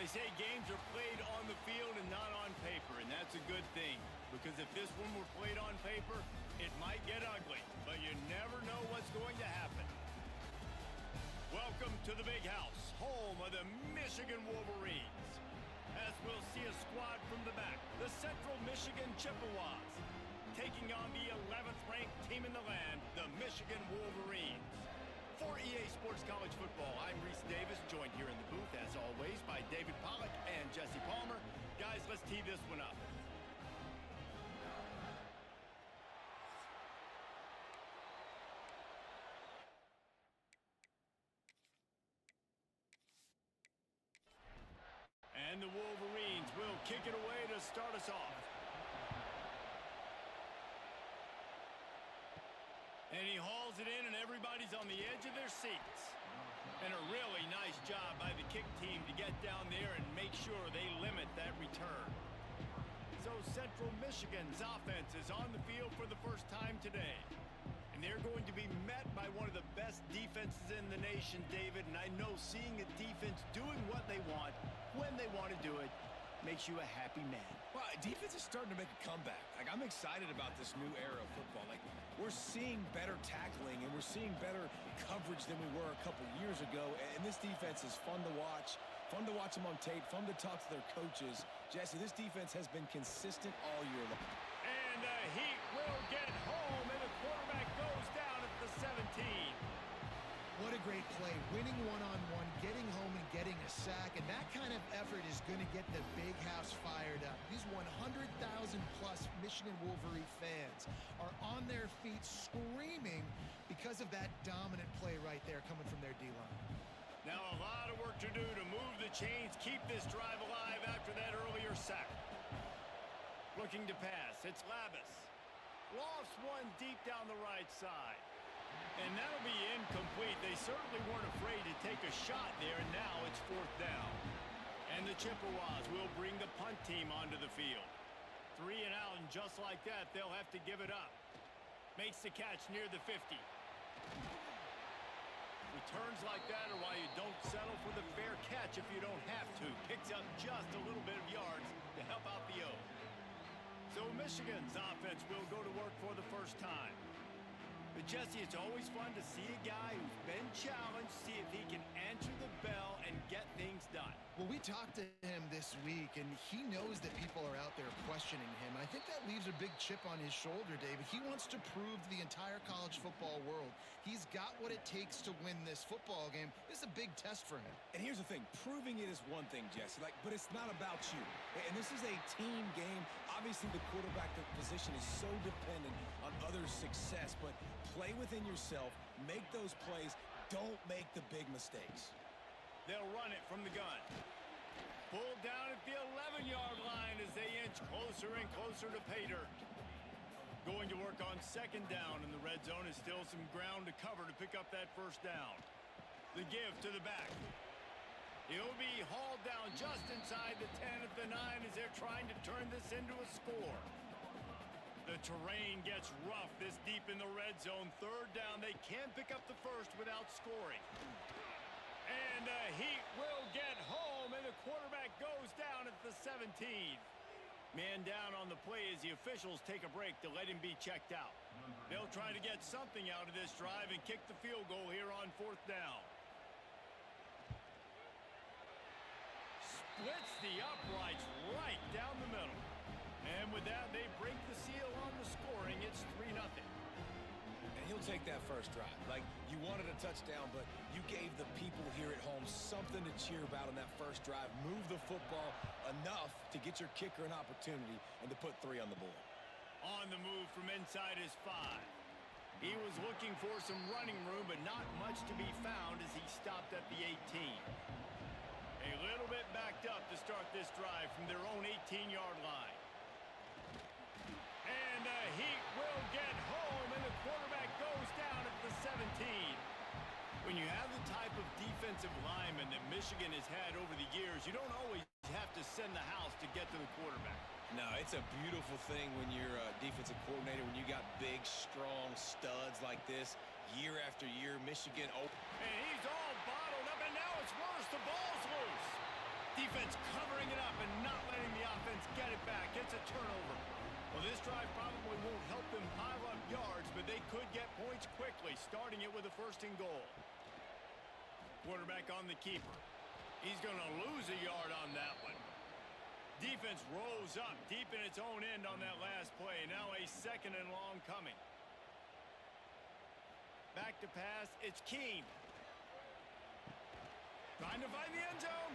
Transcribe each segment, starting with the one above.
They say games are played on the field and not on paper, and that's a good thing. Because if this one were played on paper, it might get ugly, but you never know what's going to happen. Welcome to the Big House, home of the Michigan Wolverines. As we'll see a squad from the back, the Central Michigan Chippewas, taking on the 11th-ranked team in the land, the Michigan Wolverines. For EA Sports College Football, I'm Reese Davis, joined here in the booth, as always, by David Pollack and Jesse Palmer. Guys, let's tee this one up. And the Wolverines will kick it away to start us off. And he hauls it in, and everybody's on the edge of their seats. And a really nice job by the kick team to get down there and make sure they limit that return. So Central Michigan's offense is on the field for the first time today. And they're going to be met by one of the best defenses in the nation, David. And I know seeing a defense doing what they want, when they want to do it, makes you a happy man. Well, defense is starting to make a comeback. I'm excited about this new era of football. We're seeing better tackling, and we're seeing better coverage than we were a couple years ago. And this defense is fun to watch them on tape, fun to talk to their coaches. Jesse, this defense has been consistent all year long. And the Heat will get home, and the quarterback goes down at the 17. What a great play, winning one-on-one, getting home and getting a sack, and that kind of effort is going to get the Big House fired up. These 100,000-plus Michigan Wolverine fans are on their feet screaming because of that dominant play right there coming from their D-line. Now a lot of work to do to move the chains, keep this drive alive after that earlier sack. Looking to pass, it's Labus. Lofts one deep down the right side. And that'll be incomplete. They certainly weren't afraid to take a shot there, and now it's 4th down. And the Chippewas will bring the punt team onto the field. 3 and out, and just like that, they'll have to give it up. Makes the catch near the 50. Returns like that are why you don't settle for the fair catch if you don't have to. Picks up just a little bit of yards to help out the O. So Michigan's offense will go to work for the first time. But, Jesse, it's always fun to see a guy who's been challenged, see if he can answer the bell and get things done. Well, we talked to him this week, and he knows that people are out there questioning him. And I think that leaves a big chip on his shoulder, David. He wants to prove to the entire college football world he's got what it takes to win this football game. This is a big test for him. And here's the thing. Proving it is one thing, Jesse, but it's not about you. And this is a team game. Obviously, the quarterback position is so dependent on others' success, but play within yourself, make those plays, don't make the big mistakes. They'll run it from the gun. Pulled down at the 11-yard line as they inch closer and closer to pay dirt. Going to work on 2nd down, and the red zone is still some ground to cover to pick up that 1st down. The give to the back. He'll be hauled down just inside the 10 at the 9 as they're trying to turn this into a score. The terrain gets rough this deep in the red zone. 3rd down, they can pick up the 1st without scoring. And the Heat will get home, and the quarterback goes down at the 17. Man down on the play as the officials take a break to let him be checked out. They'll try to get something out of this drive and kick the field goal here on 4th down. Splits the uprights right down the middle. And with that, they break the seal on the scoring. It's 3-0. And he'll take that first drive. You wanted a touchdown, but you gave the people here at home something to cheer about on that first drive. Move the football enough to get your kicker an opportunity and to put 3 on the board. On the move from inside his 5. He was looking for some running room, but not much to be found as he stopped at the 18. A little bit backed up to start this drive from their own 18-yard line. And the Heat will get home, and the quarterback goes down at the 17. When you have the type of defensive lineman that Michigan has had over the years, you don't always have to send the house to get to the quarterback. No, it's a beautiful thing when you're a defensive coordinator, when you got big, strong studs like this year after year. Michigan. And he's all bottled up, and now it's worse. The ball's loose. Defense covering it up and not letting the offense get it back. It's a turnover. Well, this drive probably won't help them pile up yards, but they could get points quickly, starting it with a 1st and goal. Quarterback on the keeper. He's going to lose a yard on that one. Defense rolls up deep in its own end on that last play. Now a 2nd and long coming. Back to pass. It's Keene. Trying to find the end zone.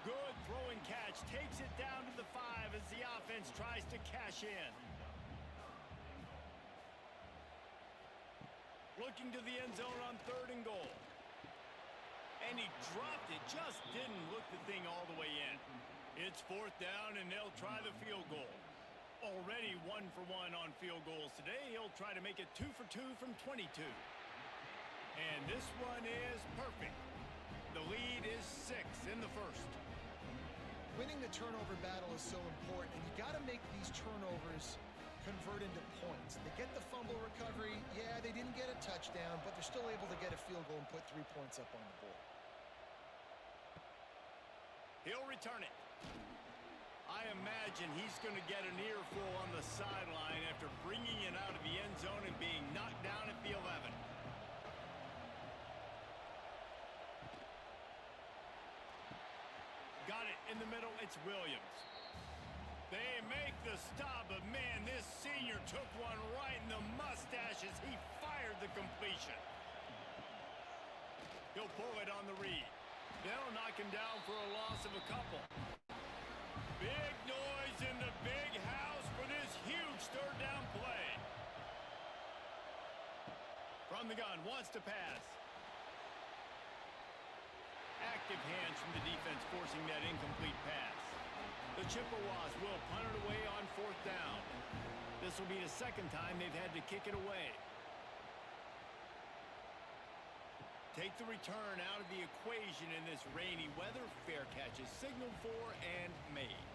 Good throwing catch. Takes it down to the 5 as the offense tries to cash in. Looking to the end zone on 3rd and goal. And he dropped it. Just didn't look the thing all the way in. It's 4th down, and they'll try the field goal. Already 1 for 1 on field goals today. He'll try to make it 2 for 2 from 22. And this one is perfect. The lead is 6 in the 1st. Winning the turnover battle is so important, and you got to make these turnovers convert into points. They get the fumble recovery. Yeah, they didn't get a touchdown, but they're still able to get a field goal and put 3 points up on the board. He'll return it. I imagine he's going to get an earful on the sideline after bringing it out of the end zone and being knocked down at the 11. Got it in the middle. It's Williams. They make the stop, but man, this senior took one right in the mustache as he fired the completion. He'll pull it on the read. They'll knock him down for a loss of a couple. Big noise in the big house for this huge 3rd down play. From the gun, wants to pass. Active hands from the defense forcing that incomplete pass. The Chippewas will punt it away on 4th down. This will be the 2nd time they've had to kick it away. Take the return out of the equation in this rainy weather. Fair catch is signaled for and made.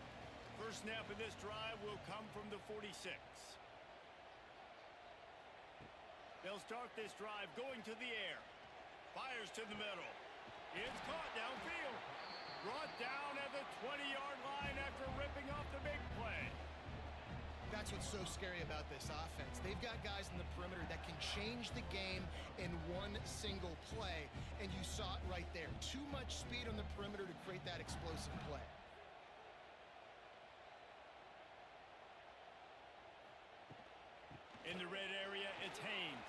First snap of this drive will come from the 46. They'll start this drive going to the air. Fires to the middle. It's caught downfield. Brought down at the 20-yard line after ripping off the big play. That's what's so scary about this offense. They've got guys in the perimeter that can change the game in one single play, and you saw it right there. Too much speed on the perimeter to create that explosive play. In the red area, it's Haynes.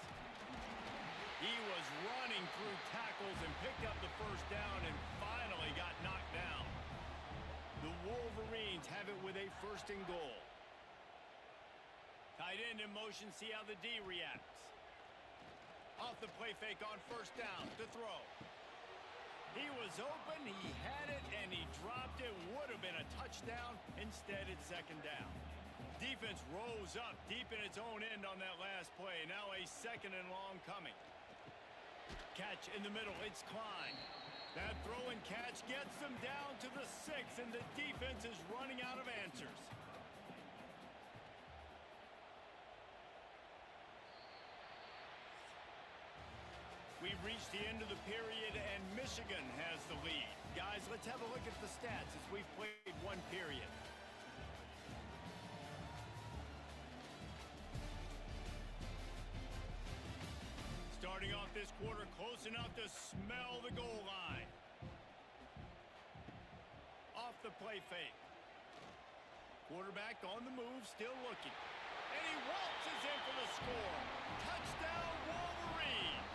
He was running through tackles and picked up the 1st down and finally got knocked down. The Wolverines have it with a 1st and goal. Tight end in motion, see how the D reacts. Off the play fake on 1st down to throw. He was open, he had it, and he dropped it. Would have been a touchdown. Instead, it's 2nd down. Defense rose up deep in its own end on that last play. Now a 2nd and long coming. Catch in the middle, it's Klein. That throw and catch gets them down to the 6, and the defense is running out of answers. We've reached the end of the period, and Michigan has the lead. Guys, let's have a look at the stats as we've played 1 period. Starting off this quarter close enough to smell the goal line. Off the play fake. Quarterback on the move, still looking. And he waltzes in for the score. Touchdown, Wolverines!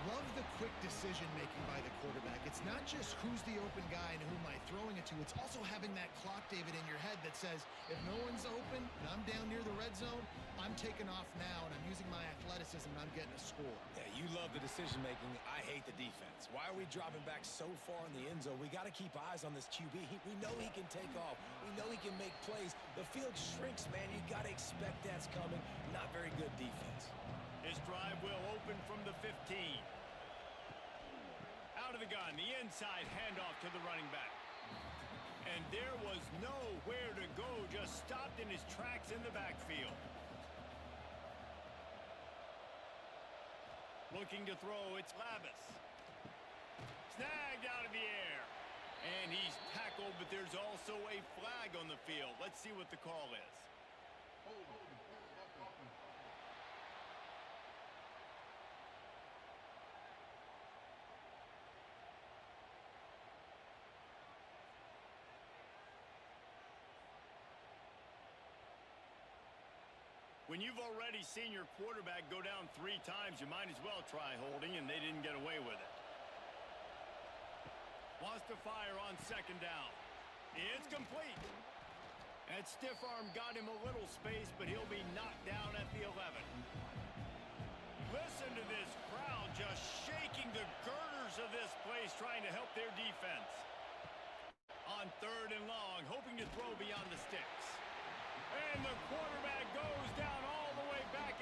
Love the quick decision-making by the quarterback. It's not just who's the open guy and who am I throwing it to. It's also having that clock, David, in your head that says, if no one's open and I'm down near the red zone, I'm taking off now and I'm using my athleticism and I'm getting a score. Yeah, you love the decision-making. I hate the defense. Why are we dropping back so far in the end zone? We got to keep eyes on this QB. We know he can take off. We know he can make plays. The field shrinks, man. You got to expect that's coming. Not very good defense. His drive will open from the 15. Out of the gun, the inside handoff to the running back. And there was nowhere to go, just stopped in his tracks in the backfield. Looking to throw, it's Lavis. Snagged out of the air. And he's tackled, but there's also a flag on the field. Let's see what the call is. When you've already seen your quarterback go down 3 times, you might as well try holding, and they didn't get away with it. Wants to fire on 2nd down. It's complete. That stiff arm got him a little space, but he'll be knocked down at the 11. Listen to this crowd just shaking the girders of this place, trying to help their defense. On 3rd and long, hoping to throw beyond the sticks. And the quarterback goes down all the way back.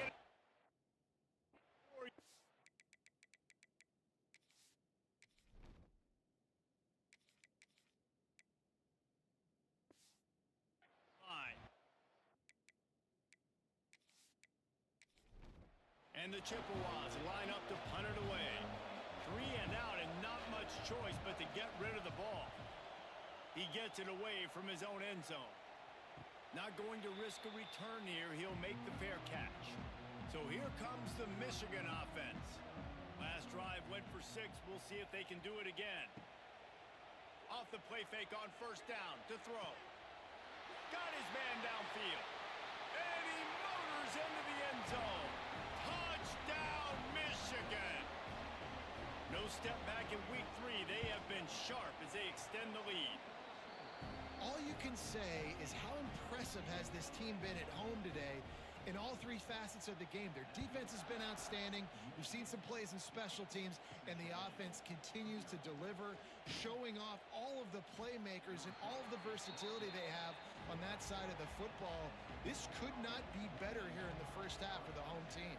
And the Chippewas line up to punt it away. 3 and out and not much choice but to get rid of the ball. He gets it away from his own end zone. Not going to risk a return here. He'll make the fair catch. So here comes the Michigan offense. Last drive went for 6. We'll see if they can do it again. Off the play fake on 1st down to throw. Got his man downfield. And he motors into the end zone. Touchdown, Michigan. No step back in week 3. They have been sharp as they extend the lead. All you can say is how impressive has this team been at home today in all 3 facets of the game. Their defense has been outstanding. We've seen some plays in special teams, and the offense continues to deliver, showing off all of the playmakers and all of the versatility they have on that side of the football. This could not be better here in the first half for the home team.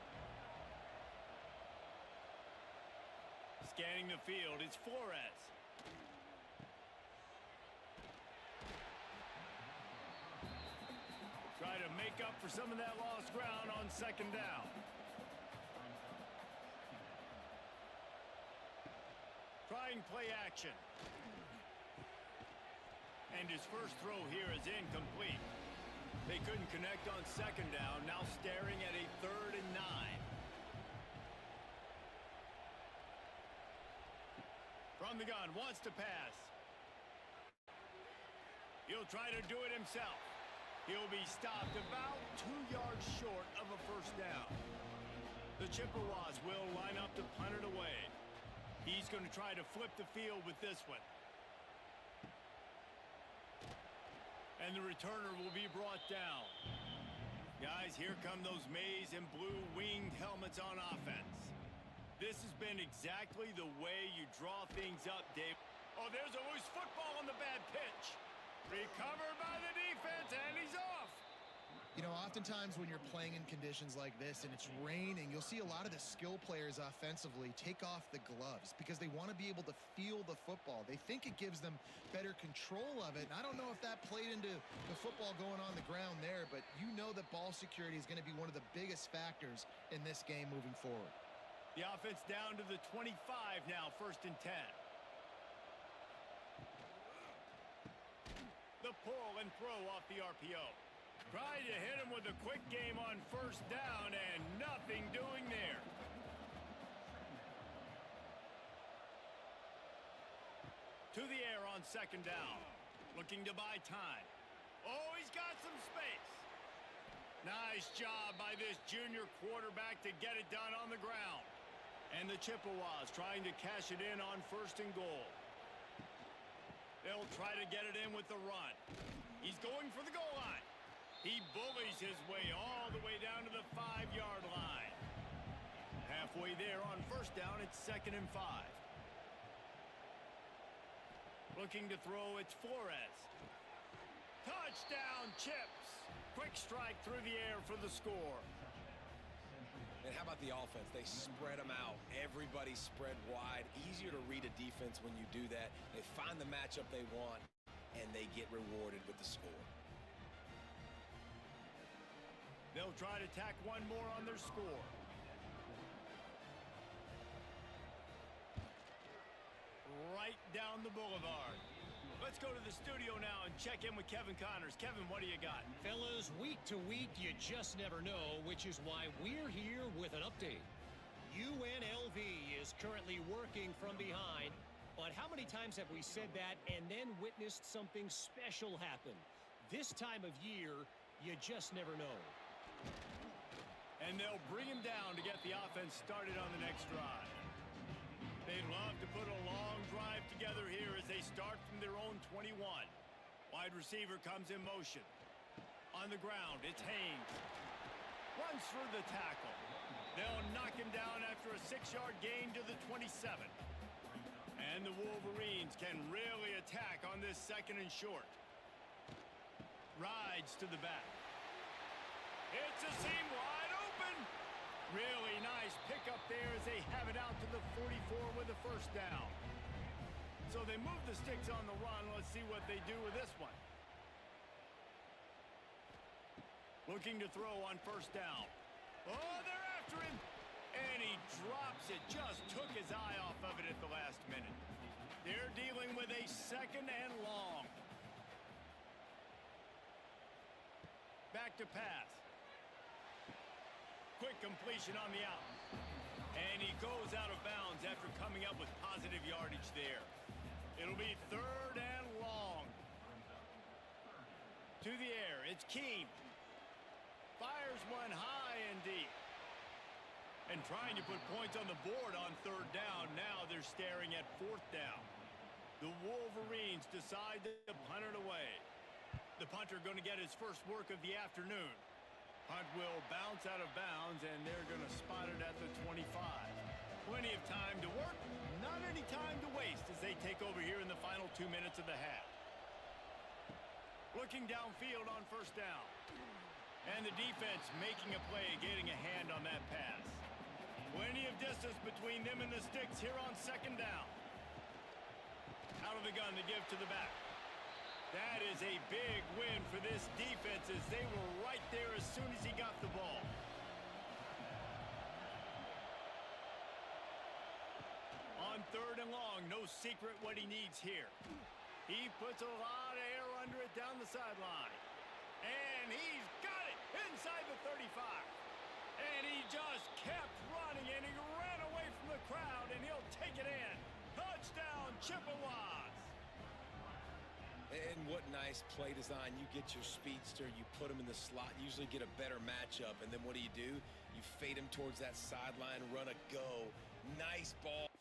Scanning the field, it's Flores. Try to make up for some of that lost ground on 2nd down. Trying play action. And his first throw here is incomplete. They couldn't connect on 2nd down, now staring at a 3rd and 9. From the gun, wants to pass. He'll try to do it himself. He'll be stopped about 2 yards short of a 1st down. The Chippewas will line up to punt it away. He's going to try to flip the field with this one. And the returner will be brought down. Guys, here come those maize and blue winged helmets on offense. This has been exactly the way you draw things up, Dave. Oh, there's a loose football on the bad pitch. Recovered by the defense, and he's off. You know, oftentimes when you're playing in conditions like this and it's raining, you'll see a lot of the skill players offensively take off the gloves because they want to be able to feel the football. They think it gives them better control of it. And I don't know if that played into the football going on the ground there, but you know that ball security is going to be one of the biggest factors in this game moving forward. The offense down to the 25 now, 1st and 10. The pull and throw off the RPO. Tried to hit him with a quick game on 1st down and nothing doing there. To the air on 2nd down. Looking to buy time. Oh, he's got some space. Nice job by this junior quarterback to get it done on the ground. And the Chippewas trying to cash it in on 1st and goal. They'll try to get it in with the run. He's going for the goal line. He bullies his way all the way down to the 5-yard line. Halfway there on 1st down, it's 2nd and 5. Looking to throw, it's Flores. Touchdown, Chips. Quick strike through the air for the score. And how about the offense? They spread them out. Everybody spread wide. Easier to read a defense when you do that. They find the matchup they want, and they get rewarded with the score. They'll try to tack one more on their score. Right down the boulevard. Let's go to the studio now and check in with Kevin Connors. Kevin, what do you got? Fellas, week to week, you just never know, which is why we're here with an update. UNLV is currently working from behind, but how many times have we said that and then witnessed something special happen? This time of year, you just never know. And they'll bring him down to get the offense started on the next drive. They'd love to put a long drive together here as they start from their own 21. Wide receiver comes in motion. On the ground, it's Haynes. Runs for the tackle. They'll knock him down after a 6-yard gain to the 27. And the Wolverines can really attack on this second and short. Rides to the back. It's a seam wide open. Really nice pickup there as they have it out to the 44 with a first down. So they move the sticks on the run. Let's see what they do with this one. Looking to throw on first down. Oh, they're after him. And he drops it. Just took his eye off of it at the last minute. They're dealing with a second and long. Back to pass. Quick completion on the out. And he goes out of bounds after coming up with positive yardage there. It'll be third and long. To the air, it's Keene. Fires one high and deep. And trying to put points on the board on third down. Now they're staring at fourth down. The Wolverines decide to punt it away. The punter going to get his first work of the afternoon. Punt will bounce out of bounds, and they're going to spot it at the 25. Plenty of time to work, not any time to waste as they take over here in the final 2 minutes of the half. Looking downfield on first down. And the defense making a play, getting a hand on that pass. Plenty of distance between them and the sticks here on second down. Out of the gun, they give to the back. That is a big win for this defense as they were right there as soon as he got the ball. On third and long, no secret what he needs here. He puts a lot of air under it down the sideline. And he's got it inside the 35. And he just kept running, and he ran away from the crowd, and he'll take it in. Touchdown, Chippewas. And what nice play design. You get your speedster, you put him in the slot, usually get a better matchup, and then what do? You fade him towards that sideline, run a go. Nice ball.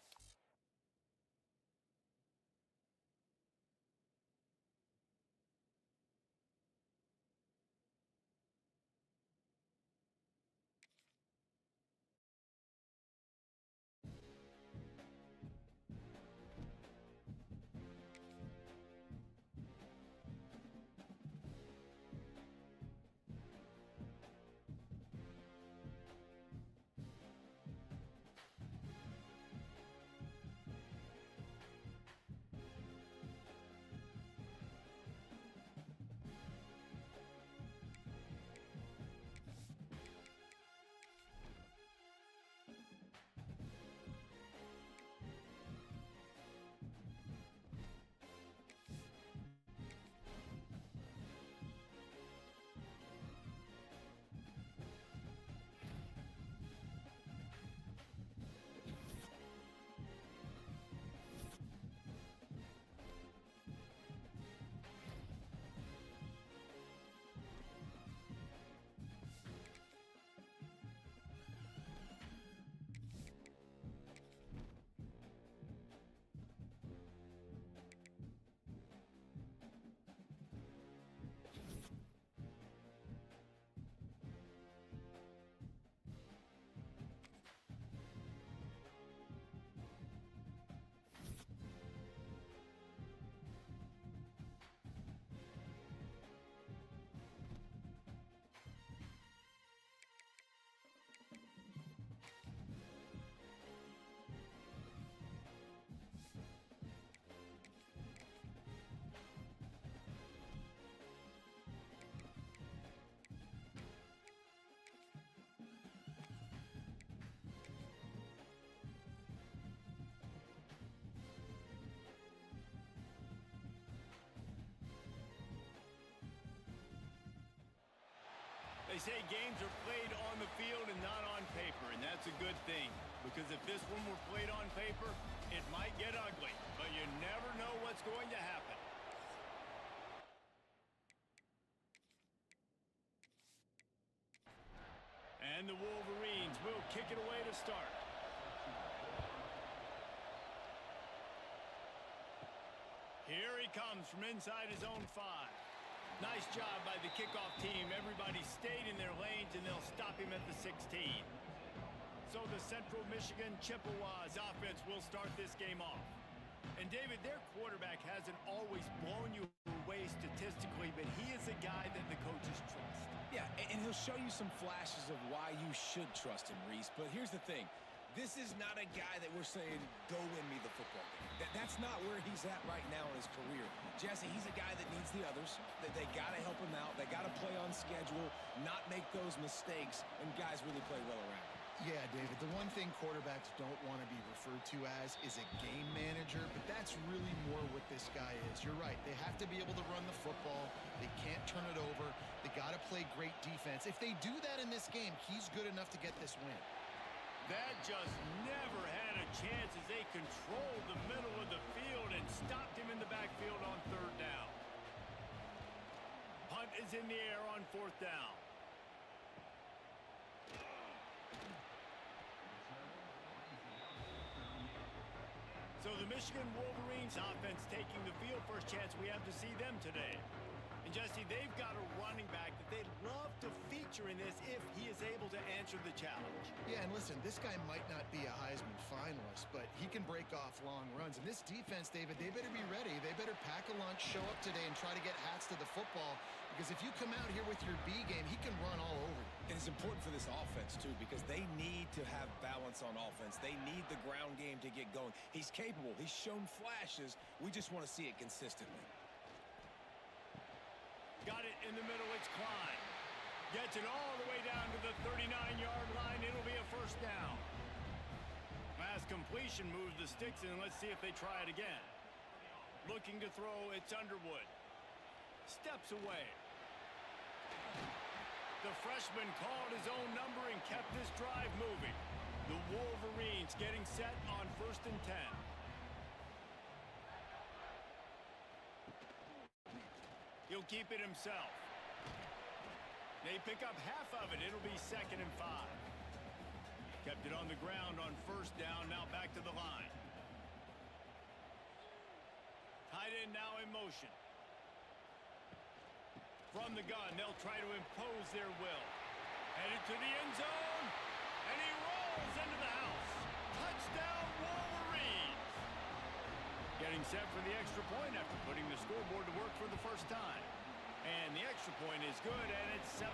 They say games are played on the field and not on paper, and that's a good thing. Because if this one were played on paper, it might get ugly. But you never know what's going to happen. And the Wolverines will kick it away to start. Here he comes from inside his own 5. Nice job by the kickoff team. Everybody stayed in their lanes, and they'll stop him at the 16. So the Central Michigan Chippewas offense will start this game off. And, David, their quarterback hasn't always blown you away statistically, but he is a guy that the coaches trust. Yeah, and he'll show you some flashes of why you should trust him, Reese. But here's the thing. This is not a guy that we're saying, go win me the football game. That's not where he's at right now in his career. Jesse, he's a guy that needs the others. They got to help him out. They got to play on schedule, not make those mistakes, and guys really play well around him. Yeah, David, the one thing quarterbacks don't want to be referred to as is a game manager, but that's really more what this guy is. You're right. They have to be able to run the football. They can't turn it over. They got to play great defense. If they do that in this game, he's good enough to get this win. That just never had a chance as they controlled the middle of the field and stopped him in the backfield on 3rd down. Punt is in the air on 4th down. So the Michigan Wolverines offense taking the field. First chance we have to see them today. And Jesse, they've got a running back that they'd love to feature in this if he is able to answer the challenge. Yeah, and listen, this guy might not be a Heisman finalist, but he can break off long runs. And this defense, David, they better be ready. They better pack a lunch, show up today, and try to get hats to the football. Because if you come out here with your B game, he can run all over you. And it's important for this offense, too, because they need to have balance on offense. They need the ground game to get going. He's capable. He's shown flashes. We just want to see it consistently. Got it in the middle. It's Klein. Gets it all the way down to the 39-yard line. It'll be a 1st down. Last completion moves the sticks in. Let's see if they try it again. Looking to throw. It's Underwood. Steps away. The freshman called his own number and kept this drive moving. The Wolverines getting set on 1st and 10. He'll keep it himself. They pick up half of it. It'll be 2nd and 5. Kept it on the ground on 1st down. Now back to the line. Tight end now in motion. From the gun, they'll try to impose their will. Headed to the end zone. And he rolls into the house. Touchdown, Wolverines. Getting set for the extra point after putting the scoreboard to work for the first time. And the extra point is good, and it's 7-0.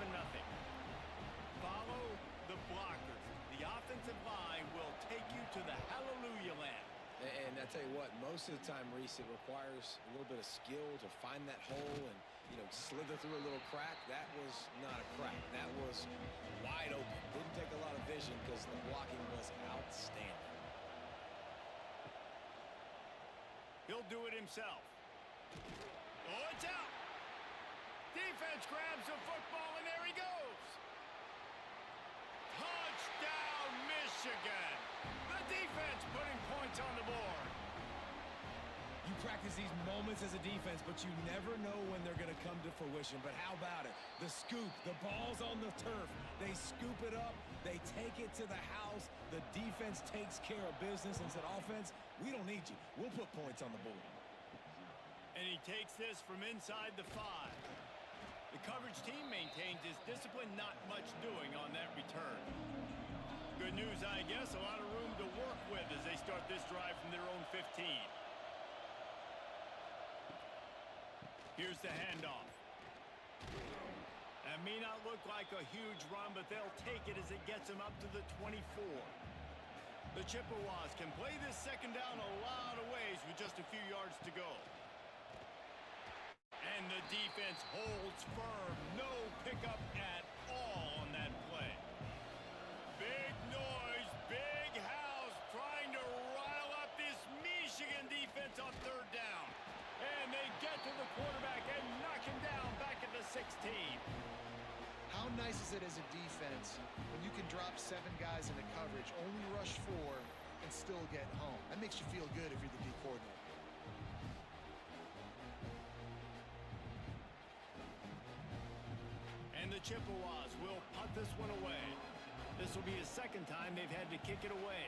Follow the blockers. The offensive line will take you to the hallelujah land. And I tell you what, most of the time, Reese, it requires a little bit of skill to find that hole and, slither through a little crack. That was not a crack. That was wide open. Didn't take a lot of vision because the blocking was outstanding. He'll do it himself. Oh, it's out. Defense grabs the football, and there he goes. Touchdown, Michigan. The defense putting points on the board. You practice these moments as a defense, but you never know when they're going to come to fruition. But how about it? The scoop, the ball's on the turf. They scoop it up. They take it to the house. The defense takes care of business and said, offense, we don't need you. We'll put points on the board. And he takes this from inside the 5. The coverage team maintains his discipline, not much doing on that return. Good news, I guess, a lot of room to work with as they start this drive from their own 15. Here's the handoff. That may not look like a huge run, but they'll take it as it gets them up to the 24. The Chippewas can play this 2nd down a lot of ways with just a few yards to go. And the defense holds firm. No pickup at all on that play. Big noise, big house, trying to rile up this Michigan defense on 3rd down. And they get to the quarterback and knock him down back at the 16. How nice is it as a defense when you can drop 7 guys into coverage, only rush 4, and still get home? That makes you feel good if you're the D coordinator. And the Chippewas will punt this one away. This will be the second time they've had to kick it away.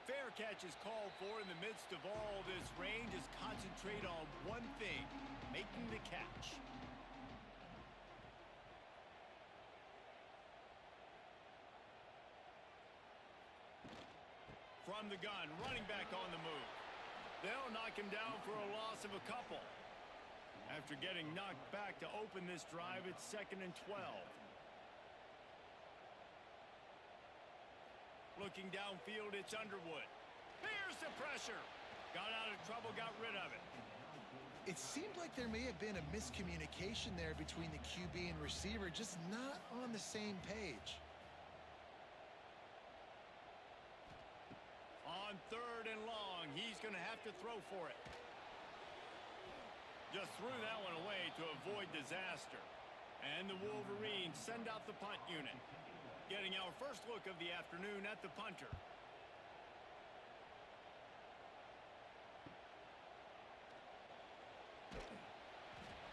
Fair catch is called for in the midst of all this range. Is concentrate on one thing, making the catch. From the gun, running back on the move. They'll knock him down for a loss of a couple. After getting knocked back to open this drive, it's 2nd and 12. Looking downfield, it's Underwood. Here's the pressure. Got out of trouble, got rid of it. It seemed like there may have been a miscommunication there between the QB and receiver, just not on the same page. On 3rd and long, he's going to have to throw for it. Just threw that one away to avoid disaster. And the Wolverines send out the punt unit. Getting our first look of the afternoon at the punter.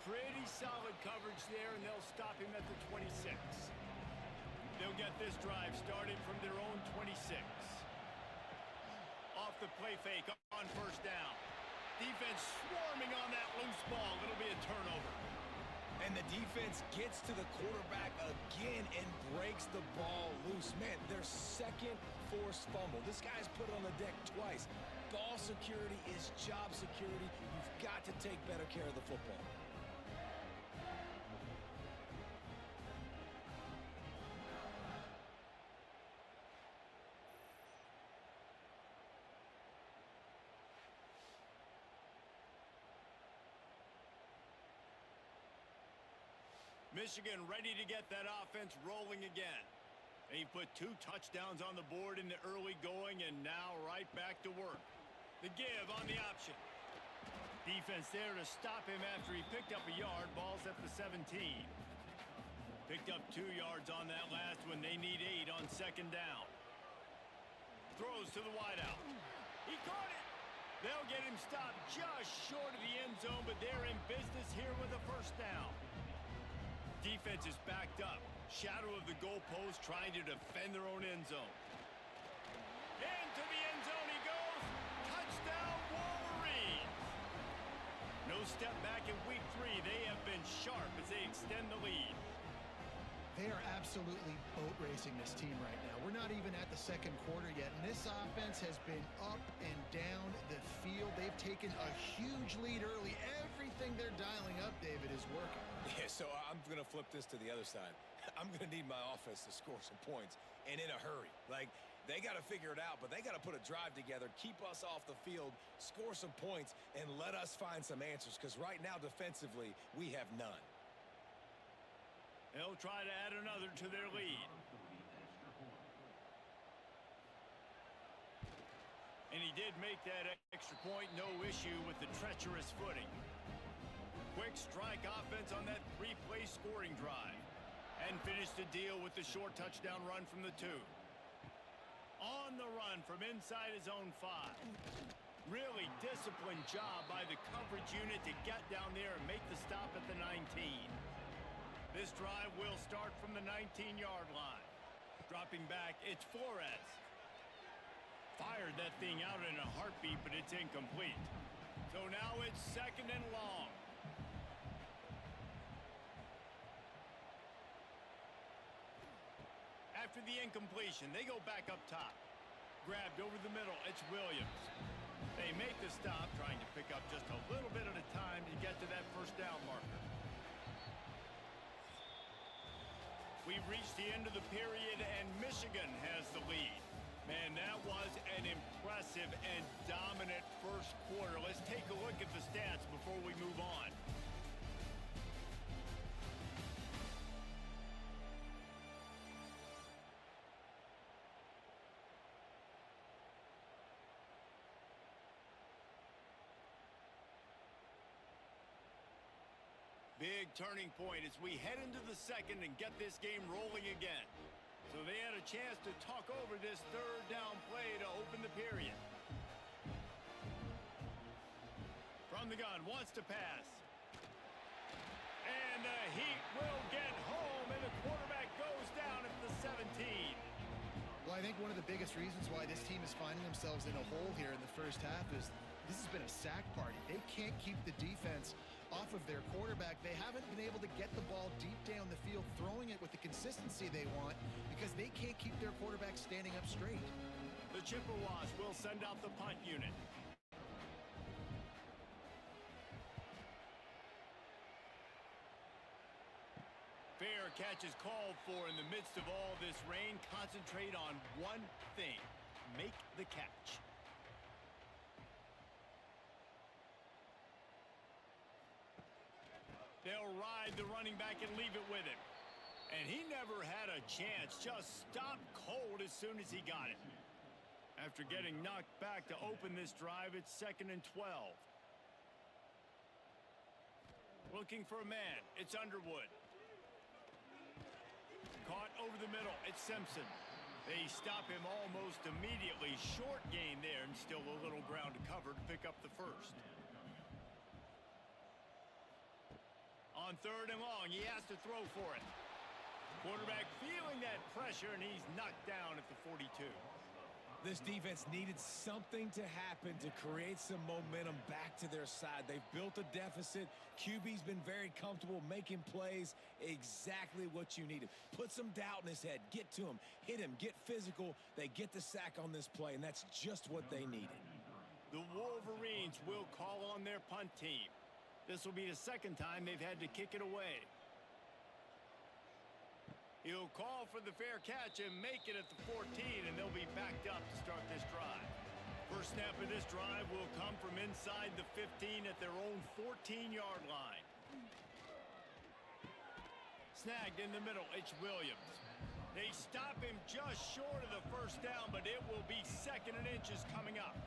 Pretty solid coverage there, and they'll stop him at the 26. They'll get this drive started from their own 26. Off the play fake on 1st down. Defense swarming on that loose ball. It'll be a turnover. And the defense gets to the quarterback again and breaks the ball loose. Man, their 2nd forced fumble. This guy's put it on the deck twice. Ball security is job security. You've got to take better care of the football. Michigan ready to get that offense rolling again. They put 2 touchdowns on the board in the early going, and now right back to work. The give on the option. Defense there to stop him after he picked up a yard. Ball's at the 17. Picked up 2 yards on that last one. They need 8 on 2nd down. Throws to the wideout. He caught it. They'll get him stopped just short of the end zone, but they're in business here with a 1st down. Defense is backed up. Shadow of the goalpost trying to defend their own end zone. Into the end zone he goes. Touchdown Wolverines. No step back in week 3. They have been sharp as they extend the lead. They are absolutely boat racing this team right now. We're not even at the 2nd quarter yet, and this offense has been up and down the field. They've taken a huge lead early. Everything they're dialing up, David, is working. Yeah, so I'm going to flip this to the other side. I'm going to need my offense to score some points, and in a hurry. Like, they got to figure it out, but they got to put a drive together, keep us off the field, score some points, and let us find some answers, because right now, defensively, we have none. They'll try to add another to their lead. And he did make that extra point, no issue with the treacherous footing. Quick strike offense on that 3-play scoring drive. And finished the deal with the short touchdown run from the 2. On the run from inside his own 5. Really disciplined job by the coverage unit to get down there and make the stop at the 19. This drive will start from the 19-yard line. Dropping back, it's Flores. Fired that thing out in a heartbeat, but it's incomplete. So now it's 2nd and long. After the incompletion, they go back up top. Grabbed over the middle, it's Williams. They make the stop, trying to pick up just a little bit at a time to get to that 1st down marker. We've reached the end of the period, and Michigan has the lead. Man, that was an impressive and dominant 1st quarter. Let's take a look at the stats before we move on. Big turning point as we head into the second and get this game rolling again. So they had a chance to talk over this third down play to open the period. From the gun, wants to pass. And the Heat will get home, and the quarterback goes down at the 17. Well, I think one of the biggest reasons why this team is finding themselves in a hole here in the first half is this has been a sack party. They can't keep the defense off of their quarterback. They haven't been able to get the ball deep down the field, throwing it with the consistency they want because they can't keep their quarterback standing up straight. The Chippewas will send out the punt unit. Fair catch is called for in the midst of all this rain. Concentrate on one thing. Make the catch. They'll ride the running back and leave it with him. And he never had a chance. Just stopped cold as soon as he got it. After getting knocked back to open this drive, it's 2nd and 12. Looking for a man. It's Underwood. Caught over the middle. It's Simpson. They stop him almost immediately. Short gain there and still a little ground to cover to pick up the first. On 3rd and long, he has to throw for it. Quarterback feeling that pressure, and he's knocked down at the 42. This defense needed something to happen to create some momentum back to their side. They've built a deficit. QB's been very comfortable making plays. Exactly what you needed. Put some doubt in his head. Get to him. Hit him. Get physical. They get the sack on this play, and that's just what they needed. The Wolverines will call on their punt team. This will be the second time they've had to kick it away. He'll call for the fair catch and make it at the 14, and they'll be backed up to start this drive. First snap of this drive will come from inside the 15 at their own 14-yard line. Snagged in the middle, it's Williams. They stop him just short of the first down, but it will be 2nd and inches coming up.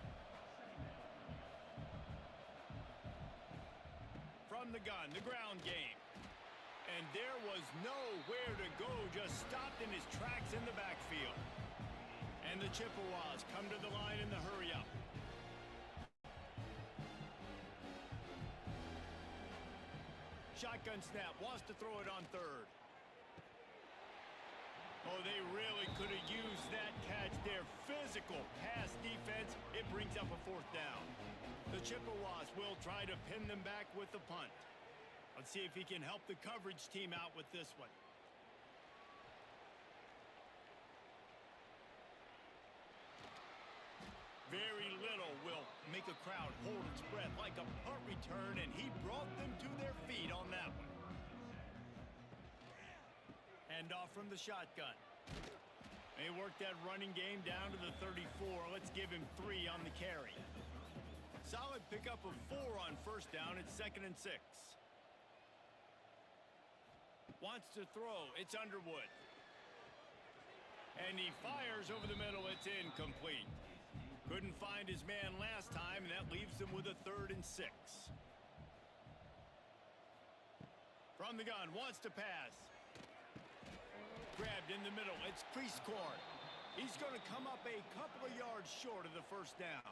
From the gun, the ground game. And there was nowhere to go, just stopped in his tracks in the backfield. And the Chippewas come to the line in the hurry-up. Shotgun snap, wants to throw it on 3rd. Oh, they really could have used that catch there. Physical pass defense, it brings up a 4th down. The Chippewas will try to pin them back with the punt. Let's see if he can help the coverage team out with this one. Very little will make a crowd hold its breath like a punt return, and he brought them to their feet on that one. Handoff from the shotgun. They work that running game down to the 34. Let's give him 3 on the carry. Solid pickup of 4 on first down. It's 2nd and 6. Wants to throw. It's Underwood. And he fires over the middle. It's incomplete. Couldn't find his man last time, and that leaves them with a 3rd and 6. From the gun, wants to pass. Grabbed in the middle. It's Priestcorn. He's going to come up a couple of yards short of the first down.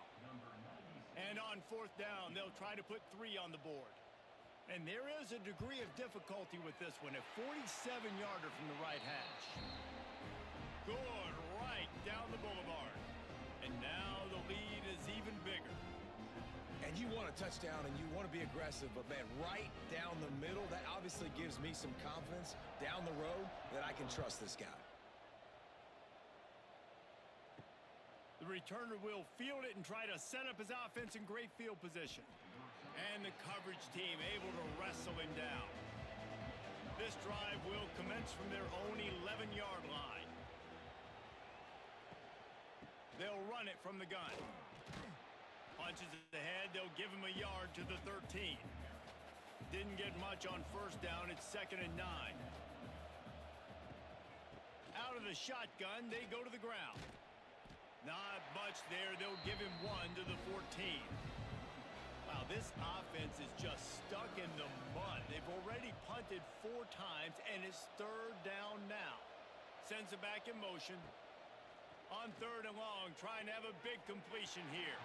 And on 4th down, they'll try to put 3 on the board. And there is a degree of difficulty with this one. A 47-yarder from the right hash. Good right down the boulevard. And now the lead is even bigger. And you want a touchdown and you want to be aggressive, but man, right down the middle, that obviously gives me some confidence down the road that I can trust this guy. The returner will field it and try to set up his offense in great field position. And the coverage team able to wrestle him down. This drive will commence from their own 11-yard line. They'll run it from the gun. Punches ahead, they'll give him a yard to the 13. Didn't get much on first down, it's 2nd and 9. Out of the shotgun, they go to the ground. Not much there, they'll give him 1 to the 14. Wow, this offense is just stuck in the mud. They've already punted 4 times, and it's 3rd down now. Sends it back in motion. On 3rd and long, trying to have a big completion here.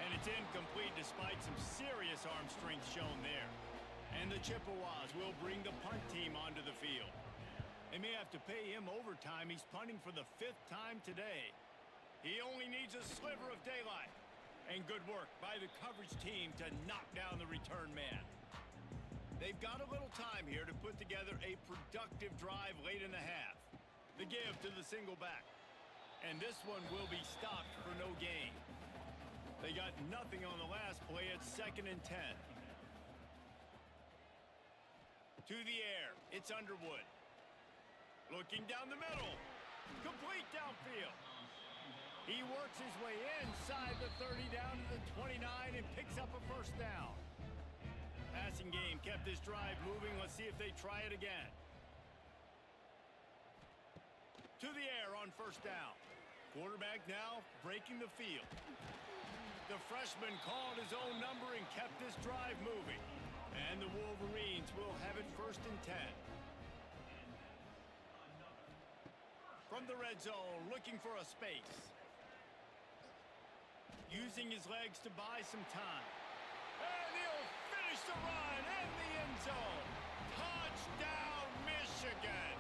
And it's incomplete despite some serious arm strength shown there. And the Chippewas will bring the punt team onto the field. They may have to pay him overtime. He's punting for the 5th time today. He only needs a sliver of daylight. And good work by the coverage team to knock down the return man. They've got a little time here to put together a productive drive late in the half. The give to the single back. And this one will be stopped for no gain. They got nothing on the last play at 2nd and 10. To the air, it's Underwood. Looking down the middle. Complete downfield. He works his way inside the 30 down to the 29 and picks up a 1st down. Passing game kept this drive moving. Let's see if they try it again. To the air on 1st down. Quarterback now breaking the field. The freshman called his own number and kept this drive moving. And the Wolverines will have it 1st and 10. From the red zone, looking for a space. Using his legs to buy some time. And he'll finish the run in the end zone. Touchdown, Michigan!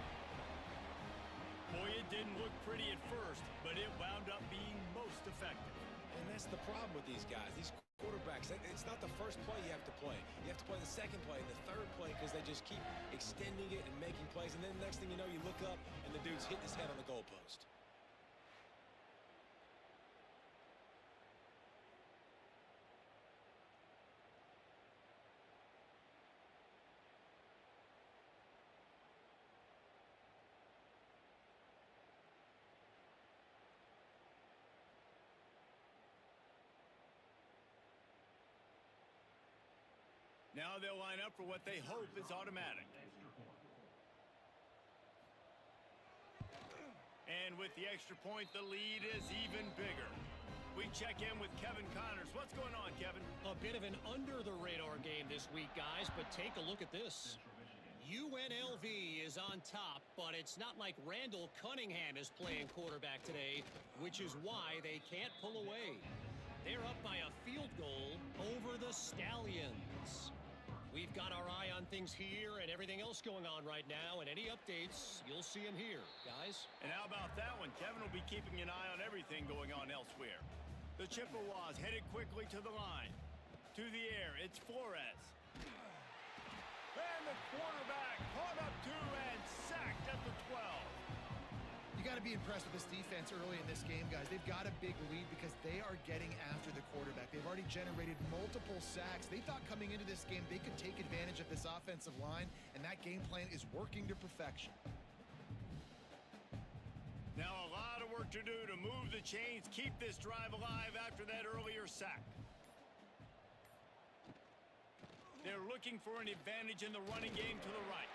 Boy, it didn't look pretty at first, but it wound up being most effective. And that's the problem with these guys. These quarterbacks, it's not the first play you have to play. You have to play the 2nd play and the 3rd play because they just keep extending it and making plays. And then the next thing you know, you look up and the dude's hitting his head on the goalpost. Now they'll line up for what they hope is automatic. And with the extra point, the lead is even bigger. We check in with Kevin Connors. What's going on, Kevin? A bit of an under-the-radar game this week, guys, but take a look at this. UNLV is on top, but it's not like Randall Cunningham is playing quarterback today, which is why they can't pull away. They're up by a field goal over the Stallions. We've got our eye on things here and everything else going on right now, and any updates, you'll see them here, guys. And how about that one? Kevin will be keeping an eye on everything going on elsewhere. The Chippewas headed quickly to the line. To the air, it's Flores. And the quarterback caught up to and sacked at the 12. You got to be impressed with this defense early in this game, guys. They've got a big lead because they are getting after the quarterback. They've already generated multiple sacks. They thought coming into this game they could take advantage of this offensive line, and that game plan is working to perfection. Now a lot of work to do to move the chains, keep this drive alive after that earlier sack. They're looking for an advantage in the running game to the right.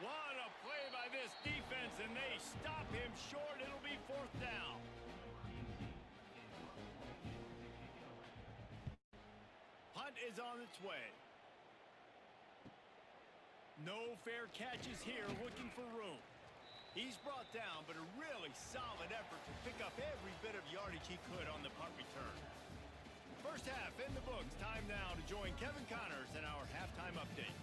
What a play by this defense, and they stop him short. It'll be 4th down. Punt is on its way. No fair catches here, looking for room. He's brought down, but a really solid effort to pick up every bit of yardage he could on the punt return. First half in the books. Time now to join Kevin Connors in our halftime update.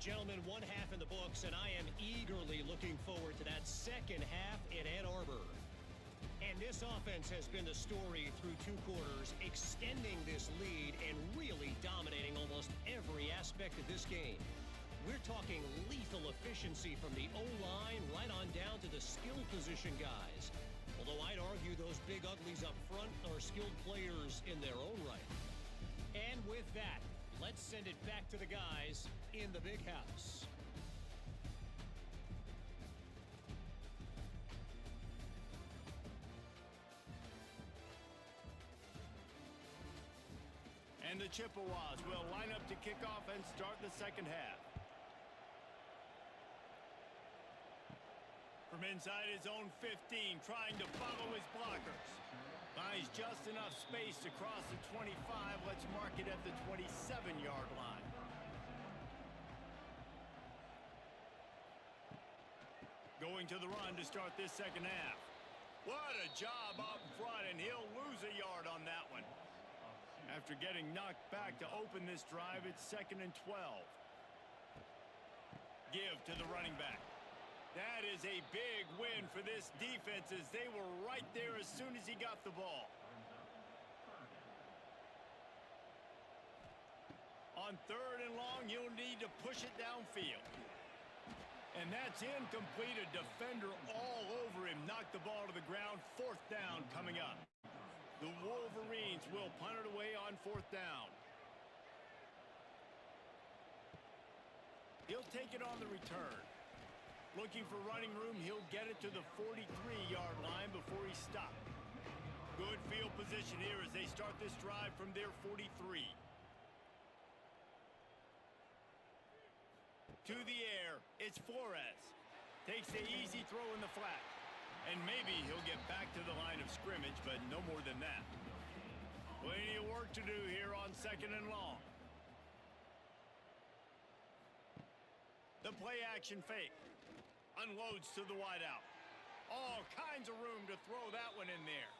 Gentlemen, 1 half in the books, and I am eagerly looking forward to that 2nd half in Ann Arbor. And this offense has been the story through 2 quarters, extending this lead and really dominating almost every aspect of this game. We're talking lethal efficiency from the O-line right on down to the skill position guys. Although I'd argue those big uglies up front are skilled players in their own right. And with that, let's send it back to the guys in the big house. And the Chippewas will line up to kick off and start the 2nd half. From inside his own 15, trying to follow his blockers. Finds just enough space to cross the 25. Let's mark it at the 27-yard line. Going to the run to start this second half. What a job up front, and he'll lose a yard on that one. After getting knocked back to open this drive, it's 2nd and 12. Give to the running back. That is a big win for this defense as they were right there as soon as he got the ball. On 3rd and long, he'll need to push it downfield. And that's incomplete. A defender all over him. Knocked the ball to the ground. 4th down coming up. The Wolverines will punt it away on 4th down. He'll take it on the return. Looking for running room, he'll get it to the 43-yard line before he stopped. Good field position here as they start this drive from their 43. To the air, it's Flores. Takes the easy throw in the flat. And maybe he'll get back to the line of scrimmage, but no more than that. Plenty of work to do here on 2nd and long. The play-action fake. Unloads to the wideout. All kinds of room to throw that one in there.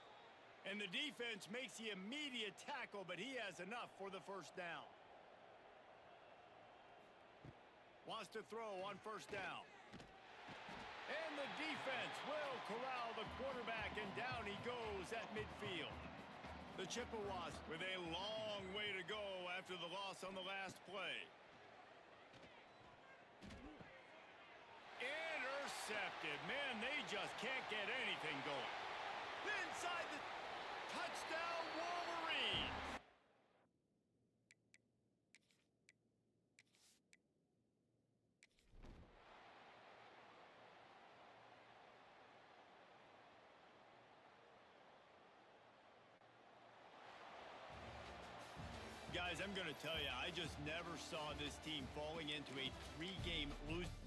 And the defense makes the immediate tackle, but he has enough for the 1st down. Wants to throw on 1st down. And the defense will corral the quarterback, and down he goes at midfield. The Chippewas with a long way to go after the loss on the last play. Intercepted. Man, they just can't get anything going. Inside the touchdown, Wolverines. Guys, I'm going to tell you, I just never saw this team falling into a 3-game losing